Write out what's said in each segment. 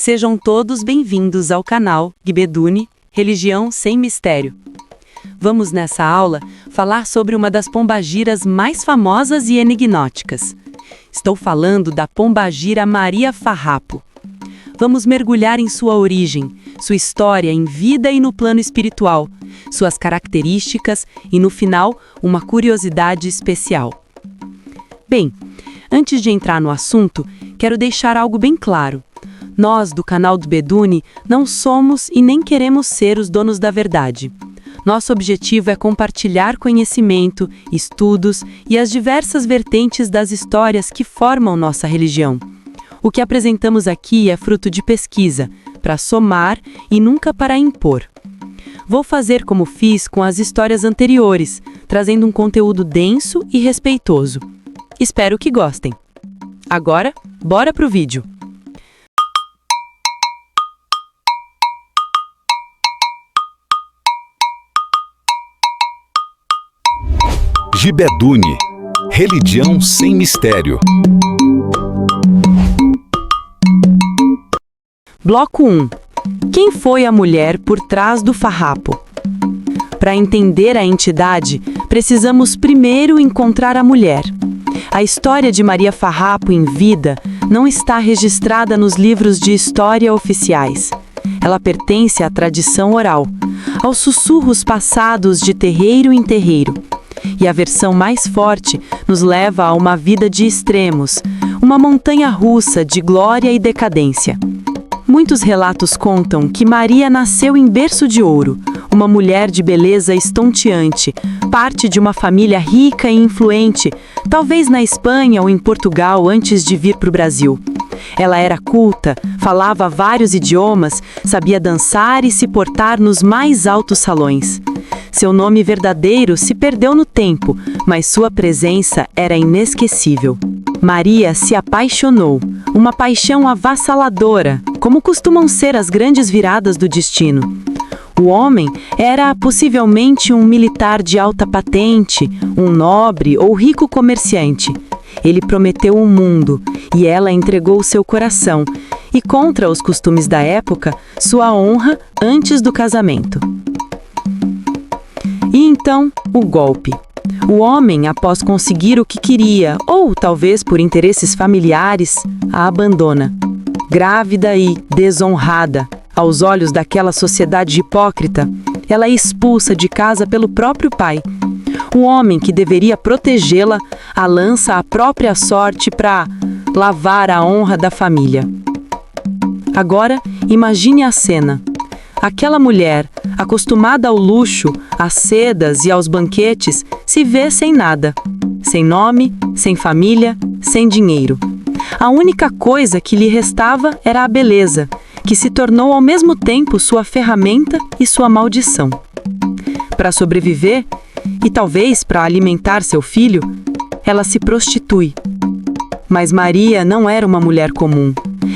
Sejam todos bem-vindos ao canal Gbeduni, Religião Sem Mistério. Vamos nessa aula falar sobre uma das pombagiras mais famosas e enigmáticas. Estou falando da pombagira Maria Farrapo. Vamos mergulhar em sua origem, sua história em vida e no plano espiritual, suas características e, no final, uma curiosidade especial. Bem, antes de entrar no assunto, quero deixar algo bem claro. Nós, do canal do Gbeduni, não somos e nem queremos ser os donos da verdade. Nosso objetivo é compartilhar conhecimento, estudos e as diversas vertentes das histórias que formam nossa religião. O que apresentamos aqui é fruto de pesquisa, para somar e nunca para impor. Vou fazer como fiz com as histórias anteriores, trazendo um conteúdo denso e respeitoso. Espero que gostem. Agora, bora pro vídeo! Gbeduni, Religião Sem Mistério. Bloco 1. Quem foi a mulher por trás do Farrapo? Para entender a entidade, precisamos primeiro encontrar a mulher. A história de Maria Farrapo em vida não está registrada nos livros de história oficiais. Ela pertence à tradição oral, aos sussurros passados de terreiro em terreiro. E a versão mais forte nos leva a uma vida de extremos, uma montanha-russa de glória e decadência. Muitos relatos contam que Maria nasceu em berço de ouro, uma mulher de beleza estonteante, parte de uma família rica e influente, talvez na Espanha ou em Portugal antes de vir para o Brasil. Ela era culta, falava vários idiomas, sabia dançar e se portar nos mais altos salões. Seu nome verdadeiro se perdeu no tempo, mas sua presença era inesquecível. Maria se apaixonou, uma paixão avassaladora, como costumam ser as grandes viradas do destino. O homem era possivelmente um militar de alta patente, um nobre ou rico comerciante. Ele prometeu o mundo e ela entregou seu coração, e contra os costumes da época, sua honra antes do casamento. E então, o golpe. O homem, após conseguir o que queria, ou talvez por interesses familiares, a abandona. Grávida e desonrada, aos olhos daquela sociedade hipócrita, ela é expulsa de casa pelo próprio pai. O homem que deveria protegê-la a lança à própria sorte para lavar a honra da família. Agora, imagine a cena. Aquela mulher, acostumada ao luxo, às sedas e aos banquetes, se vê sem nada. Sem nome, sem família, sem dinheiro. A única coisa que lhe restava era a beleza, que se tornou ao mesmo tempo sua ferramenta e sua maldição. Para sobreviver, e talvez para alimentar seu filho, ela se prostitui. Mas Maria não era uma mulher comum.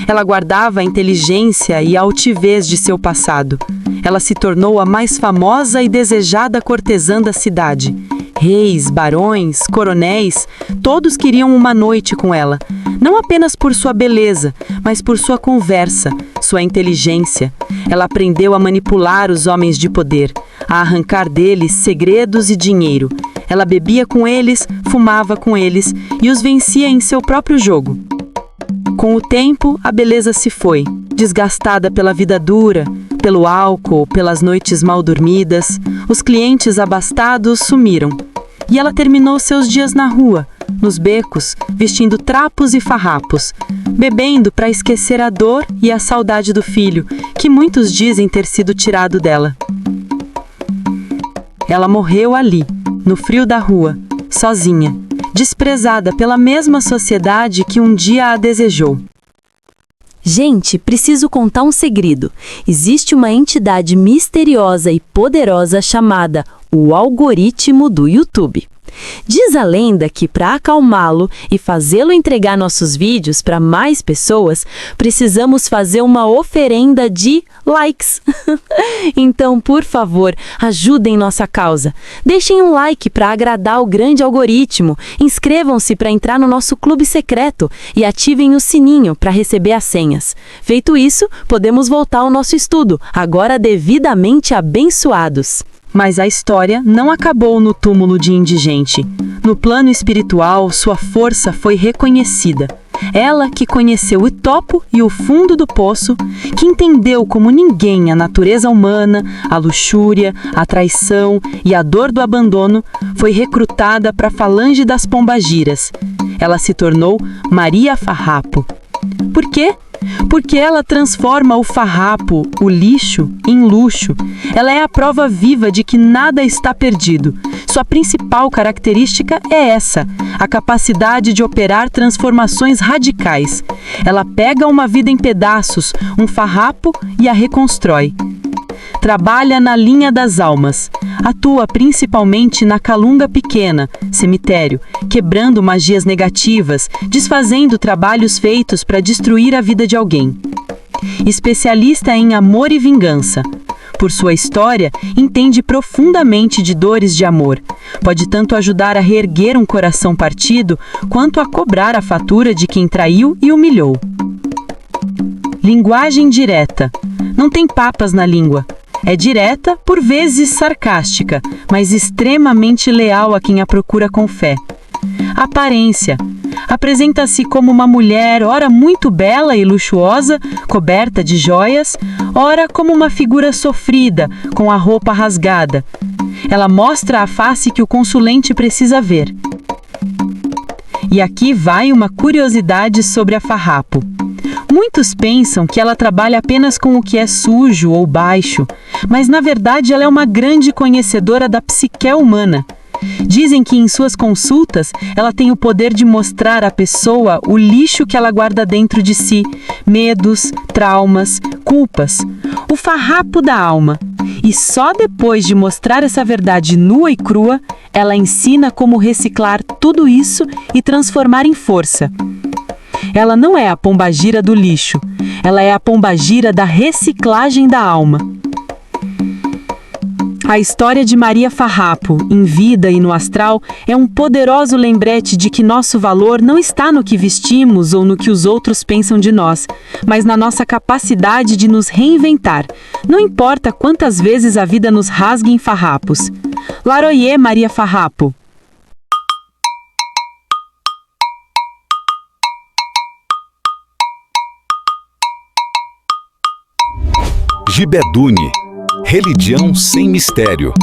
Ela guardava a inteligência e a altivez de seu passado. Ela se tornou a mais famosa e desejada cortesã da cidade. Reis, barões, coronéis, todos queriam uma noite com ela. Não apenas por sua beleza, mas por sua conversa, sua inteligência. Ela aprendeu a manipular os homens de poder, a arrancar deles segredos e dinheiro. Ela bebia com eles, fumava com eles e os vencia em seu próprio jogo. Com o tempo, a beleza se foi, desgastada pela vida dura, pelo álcool, pelas noites mal dormidas. Os clientes abastados sumiram. E ela terminou seus dias na rua, nos becos, vestindo trapos e farrapos, bebendo para esquecer a dor e a saudade do filho, que muitos dizem ter sido tirado dela. Ela morreu ali, no frio da rua, sozinha, desprezada pela mesma sociedade que um dia a desejou. Gente, preciso contar um segredo. Existe uma entidade misteriosa e poderosa chamada o algoritmo do YouTube. Diz a lenda que para acalmá-lo e fazê-lo entregar nossos vídeos para mais pessoas, precisamos fazer uma oferenda de likes. Então, por favor, ajudem nossa causa. Deixem um like para agradar o grande algoritmo, inscrevam-se para entrar no nosso clube secreto e ativem o sininho para receber as senhas. Feito isso, podemos voltar ao nosso estudo, agora devidamente abençoados. Mas a história não acabou no túmulo de indigente. No plano espiritual, sua força foi reconhecida. Ela que conheceu o topo e o fundo do poço, que entendeu como ninguém a natureza humana, a luxúria, a traição e a dor do abandono, foi recrutada para a falange das pombagiras. Ela se tornou Maria Farrapo. Por quê? Porque ela transforma o farrapo, o lixo, em luxo. Ela é a prova viva de que nada está perdido. Sua principal característica é essa, a capacidade de operar transformações radicais. Ela pega uma vida em pedaços, um farrapo, e a reconstrói. Trabalha na linha das almas. Atua principalmente na calunga pequena, cemitério, quebrando magias negativas, desfazendo trabalhos feitos para destruir a vida de alguém. Especialista em amor e vingança. Por sua história, entende profundamente de dores de amor. Pode tanto ajudar a reerguer um coração partido, quanto a cobrar a fatura de quem traiu e humilhou. Linguagem direta. Não tem papas na língua. É direta, por vezes sarcástica, mas extremamente leal a quem a procura com fé. Aparência. Apresenta-se como uma mulher, ora muito bela e luxuosa, coberta de joias, ora como uma figura sofrida, com a roupa rasgada. Ela mostra a face que o consulente precisa ver. E aqui vai uma curiosidade sobre a Farrapo. Muitos pensam que ela trabalha apenas com o que é sujo ou baixo, mas na verdade ela é uma grande conhecedora da psique humana. Dizem que em suas consultas ela tem o poder de mostrar à pessoa o lixo que ela guarda dentro de si, medos, traumas, culpas, o farrapo da alma. E só depois de mostrar essa verdade nua e crua, ela ensina como reciclar tudo isso e transformar em força. Ela não é a pombagira do lixo, ela é a pombagira da reciclagem da alma. A história de Maria Farrapo, em vida e no astral, é um poderoso lembrete de que nosso valor não está no que vestimos ou no que os outros pensam de nós, mas na nossa capacidade de nos reinventar. Não importa quantas vezes a vida nos rasgue em farrapos. Laroie Maria Farrapo. Gibedune, religião sem mistério.